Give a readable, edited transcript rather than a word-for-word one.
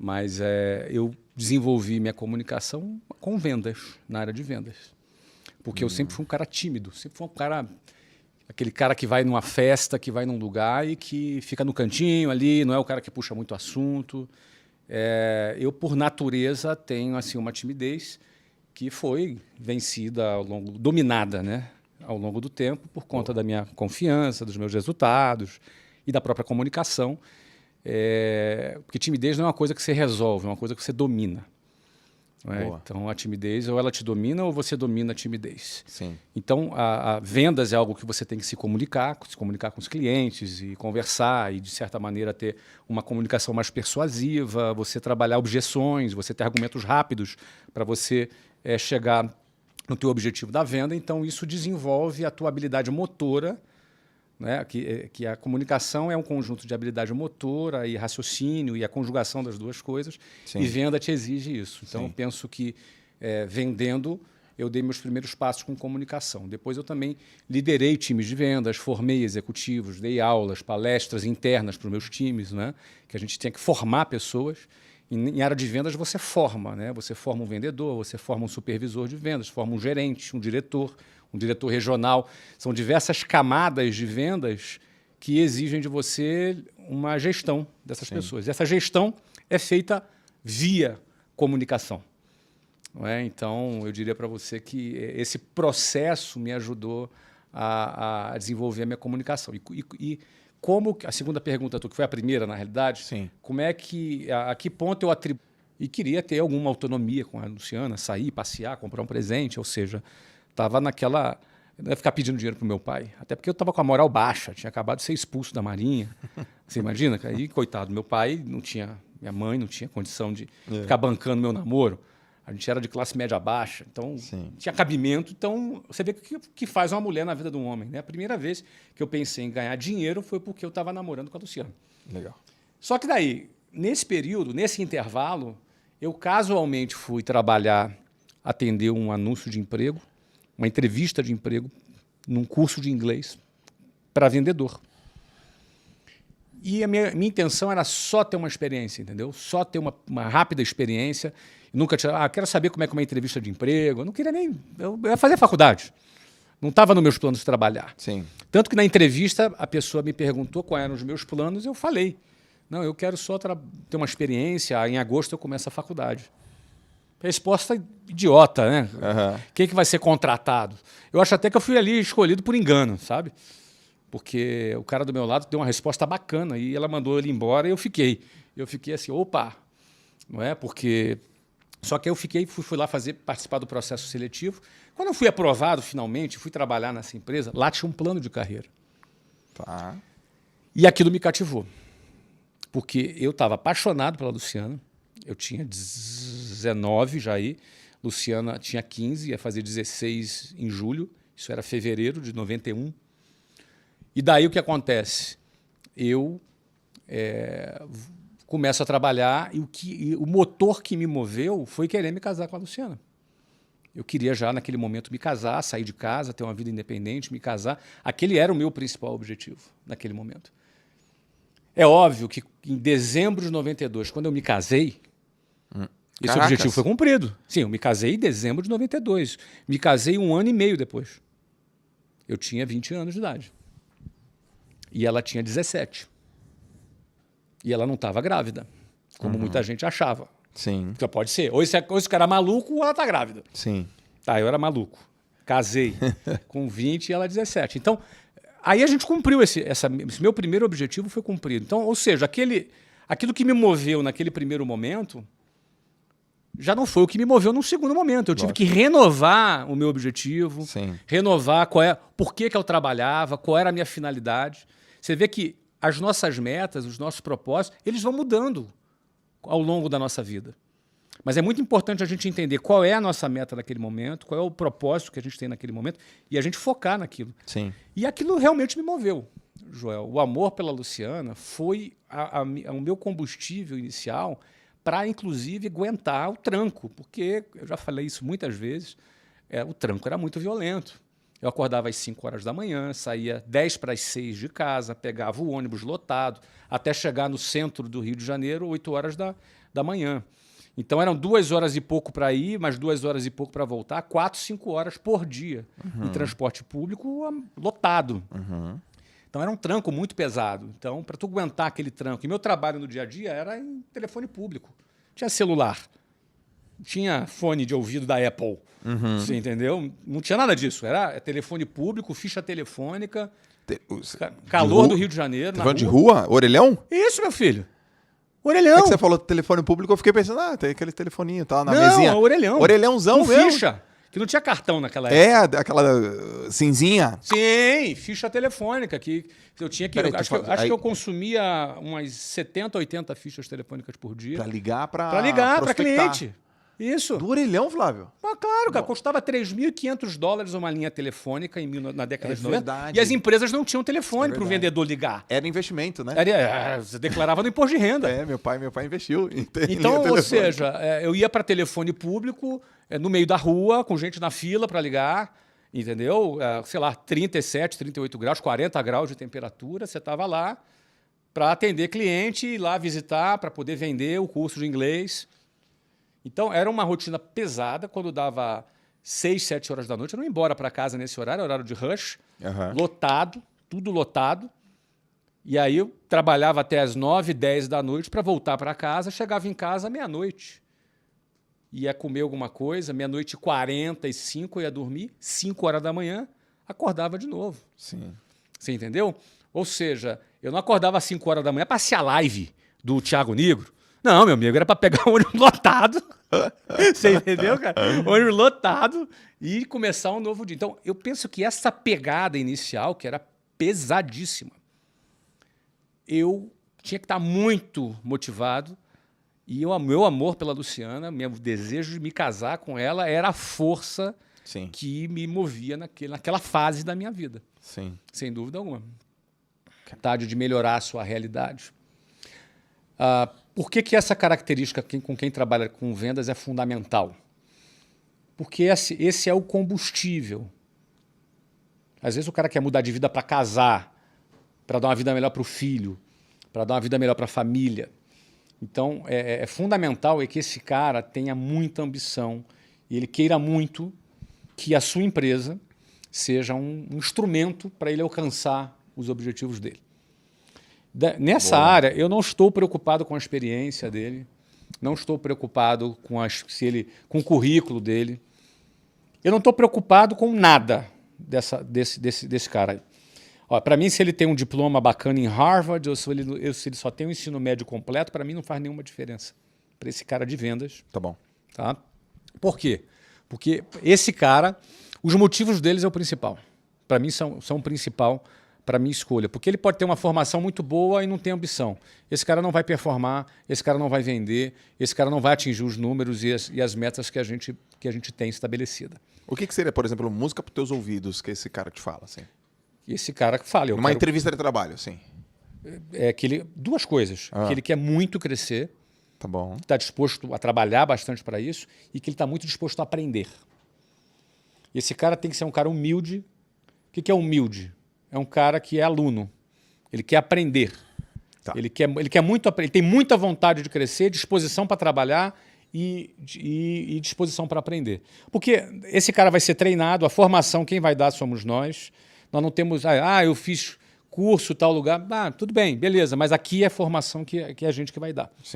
Mas eu desenvolvi minha comunicação com vendas, na área de vendas. Porque eu sempre fui um cara tímido, sempre fui um cara... Aquele cara que vai numa festa, que vai num lugar e que fica no cantinho ali, não é o cara que puxa muito assunto. Eu, por natureza, tenho assim, uma timidez que foi vencida dominada, né, ao longo do tempo, por conta da minha confiança, dos meus resultados e da própria comunicação. Porque timidez não é uma coisa que você resolve, é uma coisa que você domina. Então, a timidez, ou ela te domina ou você domina a timidez. Sim. Então, a vendas é algo que você tem que se comunicar com os clientes e conversar e, de certa maneira, ter uma comunicação mais persuasiva, você trabalhar objeções, você ter argumentos rápidos para você chegar no teu objetivo da venda. Então, isso desenvolve a tua habilidade motora, né? Que a comunicação é um conjunto de habilidade motora e raciocínio e a conjugação das duas coisas. Sim. E venda te exige isso. Então, eu penso que vendendo, eu dei meus primeiros passos com comunicação. Depois eu também liderei times de vendas, formei executivos, dei aulas, palestras internas para os meus times, né? Que a gente tinha que formar pessoas. Em área de vendas você forma, né? Você forma um vendedor, você forma um supervisor de vendas, forma um gerente, um diretor regional. São diversas camadas de vendas que exigem de você uma gestão dessas pessoas. E essa gestão é feita via comunicação. Não é? Então, eu diria para você que esse processo me ajudou a desenvolver a minha comunicação. E como, a segunda pergunta, que foi a primeira, na realidade, como é que, a que ponto eu atribuo? E queria ter alguma autonomia com a Luciana, sair, passear, comprar um presente, ou seja, estava naquela... Não ia ficar pedindo dinheiro para o meu pai, até porque eu estava com a moral baixa, tinha acabado de ser expulso da Marinha. Você imagina? Aí, coitado, meu pai não tinha, minha mãe não tinha condição de ficar bancando meu namoro. A gente era de classe média baixa, então tinha cabimento. Então, você vê o que faz uma mulher na vida de um homem, né? A primeira vez que eu pensei em ganhar dinheiro foi porque eu estava namorando com a Luciana. Legal. Só que daí, nesse período, nesse intervalo, eu casualmente fui trabalhar, atender um anúncio de emprego, uma entrevista de emprego num curso de inglês para vendedor. E a minha intenção era só ter uma experiência, entendeu? Só ter uma rápida experiência. Nunca tinha, quero saber como é que é uma entrevista de emprego. Eu não queria nem... Eu ia fazer faculdade. Não estava nos meus planos de trabalhar. Sim. Tanto que na entrevista a pessoa me perguntou quais eram os meus planos e eu falei, não, eu quero só ter uma experiência, em agosto eu começo a faculdade. Resposta idiota, né? Quem que vai ser contratado? Eu acho até que eu fui ali escolhido por engano, sabe? Porque o cara do meu lado deu uma resposta bacana e ela mandou ele embora e eu fiquei. Eu fiquei assim, opa, não é? Porque... Só que eu fui lá participar do processo seletivo. Quando eu fui aprovado, finalmente, fui trabalhar nessa empresa, lá tinha um plano de carreira. Tá. E aquilo me cativou. Porque eu estava apaixonado pela Luciana. Eu tinha 19 já aí. Luciana tinha 15, ia fazer 16 em julho. Isso era fevereiro de 91. E daí o que acontece? Eu começo a trabalhar e o motor que me moveu foi querer me casar com a Luciana. Eu queria já, naquele momento, me casar, sair de casa, ter uma vida independente, me casar. Aquele era o meu principal objetivo, naquele momento. É óbvio que em dezembro de 92, quando eu me casei, esse objetivo foi cumprido. Sim, eu me casei em dezembro de 92. Me casei 1 ano e meio depois. Eu tinha 20 anos de idade. E ela tinha 17. E ela não estava grávida, como muita gente achava. Sim. Então pode ser. Ou esse cara é maluco ou ela está grávida. Sim. Tá, eu era maluco. Casei com 20 e ela 17. Então, aí a gente cumpriu esse meu primeiro objetivo foi cumprido. Então, ou seja, aquilo que me moveu naquele primeiro momento já não foi o que me moveu num segundo momento. Eu tive que renovar o meu objetivo, renovar por que eu trabalhava, qual era a minha finalidade. Você vê que as nossas metas, os nossos propósitos, eles vão mudando ao longo da nossa vida. Mas é muito importante a gente entender qual é a nossa meta naquele momento, qual é o propósito que a gente tem naquele momento e a gente focar naquilo. Sim. E aquilo realmente me moveu, Joel. O amor pela Luciana foi o meu combustível inicial para, inclusive, aguentar o tranco, porque, eu já falei isso muitas vezes, o tranco era muito violento. Eu acordava às 5 horas da manhã, saía 10 para as 6 de casa, pegava o ônibus lotado, até chegar no centro do Rio de Janeiro, 8 horas da manhã. Então eram 2 horas e pouco para ir, mais 2 horas e pouco para voltar, 4, 5 horas por dia em transporte público lotado. Então era um tranco muito pesado. Então, para tu aguentar aquele tranco, e meu trabalho no dia a dia era em telefone público. Tinha celular, tinha fone de ouvido da Apple, você entendeu? Não tinha nada disso. Era telefone público, ficha telefônica, calor do Rio de Janeiro. Telefone de rua? Orelhão? Isso, meu filho. Orelhão. É que você falou telefone público, eu fiquei pensando, tem aquele telefoninho, tá na não, mesinha. Orelhão. Orelhãozão com mesmo. ficha, que não tinha cartão naquela época. Aquela cinzinha. Sim, ficha telefônica, que eu tinha que... Peraí, acho que eu consumia umas 70, 80 fichas telefônicas por dia. Pra ligar pra Para cliente. Isso. Do Orelhão, Flávio? Ah, claro, cara, custava $3.500 uma linha telefônica na década de 90. Verdade. E as empresas não tinham telefone para o vendedor ligar. Era investimento, né? Você declarava no imposto de renda. Meu pai investiu em Então, ou seja, eu ia para telefone público, no meio da rua, com gente na fila para ligar, entendeu? Sei lá, 37, 38 graus, 40 graus de temperatura, você estava lá para atender cliente, ir lá visitar, para poder vender o curso de inglês. Então, era uma rotina pesada. Quando dava 6, 7 horas da noite, eu não ia embora para casa nesse horário de rush, lotado, tudo lotado. E aí eu trabalhava até as 9, 10 da noite para voltar para casa, chegava em casa meia-noite. Ia comer alguma coisa, meia-noite e 45, eu ia dormir, 5 horas da manhã, acordava de novo. Sim. Você entendeu? Ou seja, eu não acordava às 5 horas da manhã para assistir a live do Thiago Nigro. Não, meu amigo, era para pegar o ônibus lotado. Você entendeu, cara? Ônibus lotado e começar um novo dia. Então, eu penso que essa pegada inicial, que era pesadíssima, eu tinha que estar muito motivado. E o meu amor pela Luciana, meu desejo de me casar com ela era a força que me movia naquela fase da minha vida. Sim. Sem dúvida alguma. Vontade de melhorar a sua realidade. Por que essa característica com quem trabalha com vendas é fundamental? Porque esse é o combustível. Às vezes o cara quer mudar de vida para casar, para dar uma vida melhor para o filho, para dar uma vida melhor para a família. Então, é fundamental que esse cara tenha muita ambição e ele queira muito que a sua empresa seja um instrumento para ele alcançar os objetivos dele. Nessa área, eu não estou preocupado com a experiência dele, não estou preocupado com o currículo dele. Eu não estou preocupado com nada desse cara aí. Para mim, se ele tem um diploma bacana em Harvard ou se ele só tem um ensino médio completo, para mim não faz nenhuma diferença. Para esse cara de vendas. Tá bom. Tá? Por quê? Porque esse cara, os motivos deles é o principal. Para mim, são o principal para a minha escolha. Porque ele pode ter uma formação muito boa e não tem ambição. Esse cara não vai performar, esse cara não vai vender, esse cara não vai atingir os números e as metas que a gente tem estabelecida. O que seria, por exemplo, música para os teus ouvidos que esse cara te fala? Assim? Esse cara que fala. Uma entrevista de trabalho, sim. Duas coisas. Que ele quer muito crescer, tá bom. Está disposto a trabalhar bastante para isso e que ele está muito disposto a aprender. Esse cara tem que ser um cara humilde. O que é humilde? É um cara que é aluno. Ele quer aprender. Tá. Ele quer muito aprender. Ele tem muita vontade de crescer, disposição para trabalhar e disposição para aprender. Porque esse cara vai ser treinado, a formação quem vai dar somos nós. Nós não temos... eu fiz curso tal lugar. Tudo bem, beleza. Mas aqui é formação que é a gente que vai dar. Sim.